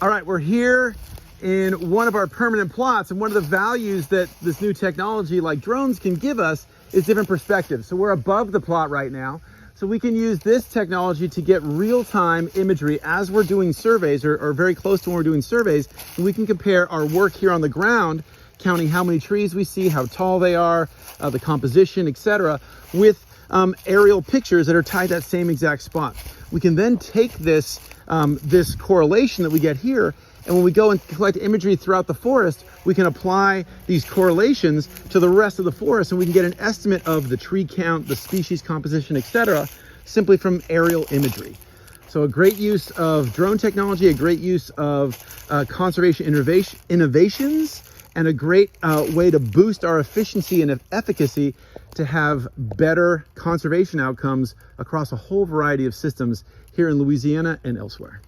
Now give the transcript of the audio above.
All right, we're here in one of our permanent plots, and one of the values that this new technology like drones can give us is different perspectives. So we're above the plot right now, so we can use this technology to get real-time imagery as we're doing surveys, or very close to when we're doing surveys, and we can compare our work here on the ground, counting how many trees we see, how tall they are, the composition, etc., with aerial pictures that are tied to that same exact spot. We can then take this this correlation that we get here, and when we go and collect imagery throughout the forest, we can apply these correlations to the rest of the forest, and we can get an estimate of the tree count, the species composition, etc., simply from aerial imagery. So a great use of drone technology, a great use of conservation innovations, and a great way to boost our efficiency and efficacy to have better conservation outcomes across a whole variety of systems here in Louisiana and elsewhere.